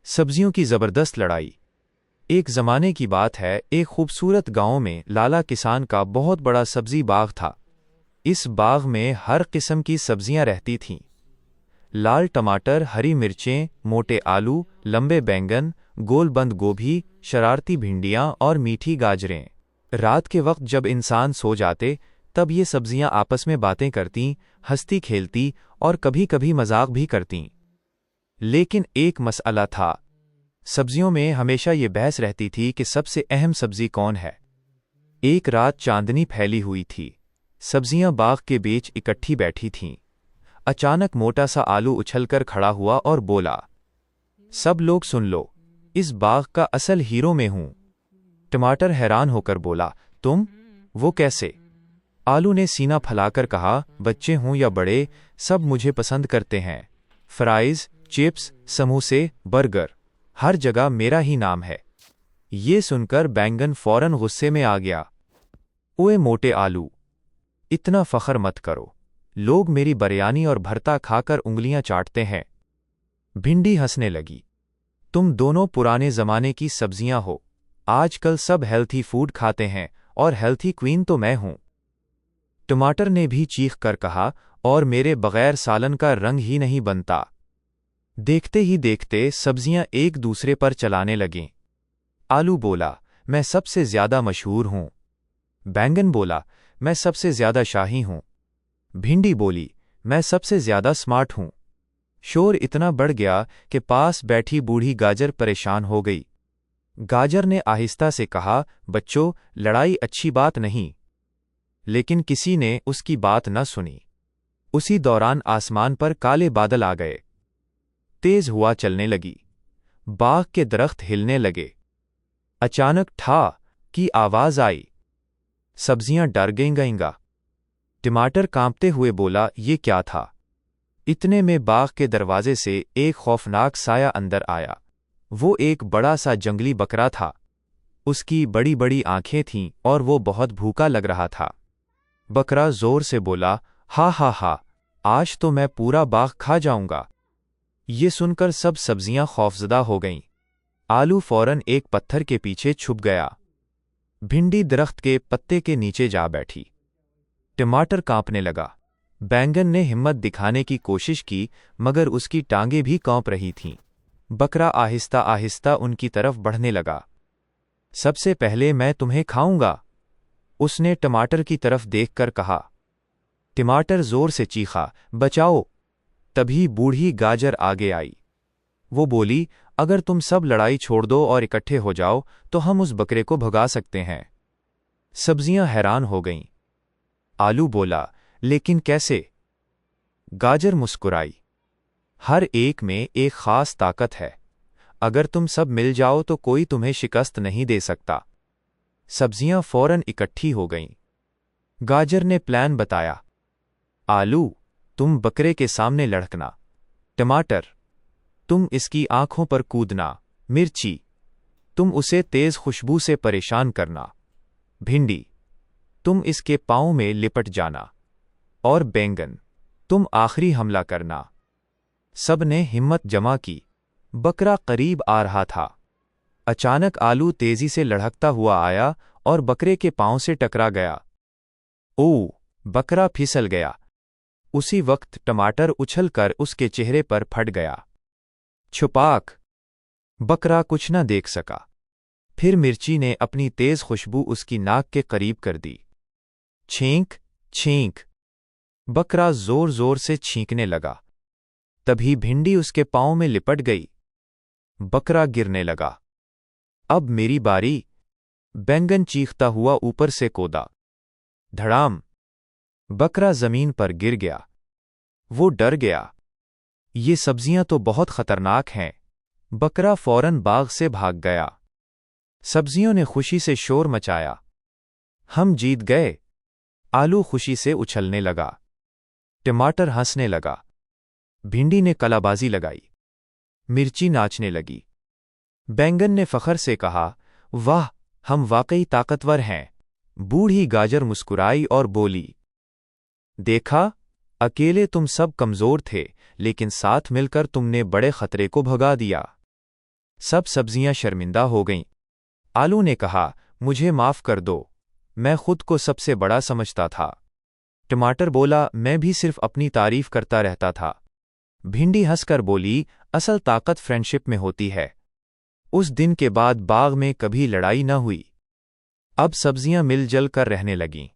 सब्जियों की जबरदस्त लड़ाई। एक जमाने की बात है, एक खूबसूरत गांव में लाला किसान का बहुत बड़ा सब्जी बाग था। इस बाग में हर किस्म की सब्जियां रहती थीं। लाल टमाटर, हरी मिर्चें, मोटे आलू, लंबे बैंगन, गोल बंद गोभी, शरारती भिंडियां और मीठी गाजरें। रात के वक्त जब इंसान सो जाते, तब ये सब्जियां आपस में बातें करतीं, हंसती खेलती और कभी-कभी मजाक भी करतीं। लेकिन एक मसला था। सब्जियों में हमेशा ये बहस रहती थी कि सबसे अहम सब्जी कौन है। एक रात चांदनी फैली हुई थी। सब्जियां बाग के बीच इकट्ठी बैठी थीं। अचानक मोटा सा आलू उछलकर खड़ा हुआ और बोला, सब लोग सुन लो, इस बाग का असल हीरो मैं हूं। टमाटर हैरान होकर बोला, तुम? वो कैसे? आलू ने सीना फैलाकर कहा, बच्चे हों या बड़े, सब मुझे पसंद करते हैं। फ्राइज, चिप्स, समोसे, बर्गर, हर जगह मेरा ही नाम है। ये सुनकर बैंगन फौरन गुस्से में आ गया। ओए मोटे आलू, इतना फख्र मत करो, लोग मेरी बिरयानी और भरता खाकर उंगलियां चाटते हैं। भिंडी हंसने लगी, तुम दोनों पुराने जमाने की सब्जियां हो। आजकल सब हेल्थी फूड खाते हैं और हेल्थी क्वीन तो मैं हूं। टमाटर ने भी चीख कर कहा, और मेरे बगैर सालन का रंग ही नहीं बनता। देखते ही देखते सब्जियां एक दूसरे पर चलाने लगीं। आलू बोला, मैं सबसे ज्यादा मशहूर हूं। बैंगन बोला, मैं सबसे ज्यादा शाही हूं। भिंडी बोली, मैं सबसे ज्यादा स्मार्ट हूं। शोर इतना बढ़ गया कि पास बैठी बूढ़ी गाजर परेशान हो गई। गाजर ने आहिस्ता से कहा, बच्चों, लड़ाई अच्छी बात नहीं। लेकिन किसी ने उसकी बात न सुनी। उसी दौरान आसमान पर काले बादल आ गए। तेज हवा चलने लगी। बाग के दरख्त हिलने लगे। अचानक ठा की आवाज आई। सब्जियां डर गईं। टमाटर कांपते हुए बोला, ये क्या था? इतने में बाग के दरवाजे से एक खौफनाक साया अंदर आया। वो एक बड़ा सा जंगली बकरा था। उसकी बड़ी बड़ी आंखें थीं और वो बहुत भूखा लग रहा था। बकरा जोर से बोला, हा हा हा, आज तो मैं पूरा बाग खा जाऊंगा। ये सुनकर सब सब्जियां खौफजदा हो गईं। आलू फौरन एक पत्थर के पीछे छुप गया। भिंडी दरख्त के पत्ते के नीचे जा बैठी। टमाटर कांपने लगा। बैंगन ने हिम्मत दिखाने की कोशिश की, मगर उसकी टांगें भी कांप रही थीं। बकरा आहिस्ता आहिस्ता उनकी तरफ बढ़ने लगा। सबसे पहले मैं तुम्हें खाऊंगा, उसने टमाटर की तरफ देखकर कहा। टमाटर जोर से चीखा, बचाओ। तभी बूढ़ी गाजर आगे आई। वो बोली, अगर तुम सब लड़ाई छोड़ दो और इकट्ठे हो जाओ तो हम उस बकरे को भगा सकते हैं। सब्जियां हैरान हो गईं। आलू बोला, लेकिन कैसे? गाजर मुस्कुराई, हर एक में एक खास ताकत है। अगर तुम सब मिल जाओ तो कोई तुम्हें शिकस्त नहीं दे सकता। सब्जियां फौरन इकट्ठी हो गईं। गाजर ने प्लान बताया। आलू, तुम बकरे के सामने लड़कना। टमाटर, तुम इसकी आंखों पर कूदना। मिर्ची, तुम उसे तेज खुशबू से परेशान करना। भिंडी, तुम इसके पांव में लिपट जाना। और बैंगन, तुम आखिरी हमला करना। सब ने हिम्मत जमा की। बकरा करीब आ रहा था। अचानक आलू तेजी से लढ़कता हुआ आया और बकरे के पांव से टकरा गया। ओ! बकरा फिसल गया। उसी वक्त टमाटर उछलकर उसके चेहरे पर फट गया। छुपाक! बकरा कुछ न देख सका। फिर मिर्ची ने अपनी तेज खुशबू उसकी नाक के करीब कर दी। छींक, छींक! बकरा जोर जोर से छींकने लगा। तभी भिंडी उसके पांव में लिपट गई। बकरा गिरने लगा। अब मेरी बारी। बैंगन चीखता हुआ ऊपर से कूदा। धड़ाम! बकरा जमीन पर गिर गया। वो डर गया। ये सब्जियां तो बहुत खतरनाक हैं। बकरा फौरन बाग से भाग गया। सब्जियों ने खुशी से शोर मचाया। हम जीत गए। आलू खुशी से उछलने लगा। टमाटर हंसने लगा। भिंडी ने कलाबाजी लगाई। मिर्ची नाचने लगी। बैंगन ने फखर से कहा, वाह, हम वाकई ताकतवर हैं। बूढ़ी गाजर मुस्कुराई और बोली, देखा, अकेले तुम सब कमजोर थे, लेकिन साथ मिलकर तुमने बड़े खतरे को भगा दिया। सब सब्जियां शर्मिंदा हो गईं। आलू ने कहा, मुझे माफ कर दो, मैं खुद को सबसे बड़ा समझता था। टमाटर बोला, मैं भी सिर्फ अपनी तारीफ करता रहता था। भिंडी हंसकर बोली, असल ताकत फ्रेंडशिप में होती है। उस दिन के बाद बाग में कभी लड़ाई न हुई। अब सब्जियां मिलजुल कर रहने लगीं।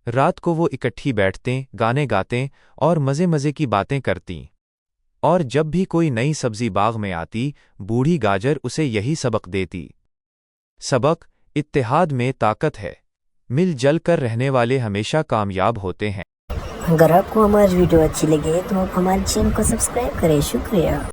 रात को वो इकट्ठी बैठतें, गाने गातें और मज़े मज़े की बातें करतीं। और जब भी कोई नई सब्जी बाग में आती, बूढ़ी गाजर उसे यही सबक देती। सबक, इत्तेहाद में ताकत है। मिलजुल कर रहने वाले हमेशा कामयाब होते हैं। अगर आपको हमारी वीडियो अच्छी लगे तो आप हमारे चैनल को सब्सक्राइब करें। शुक्रिया।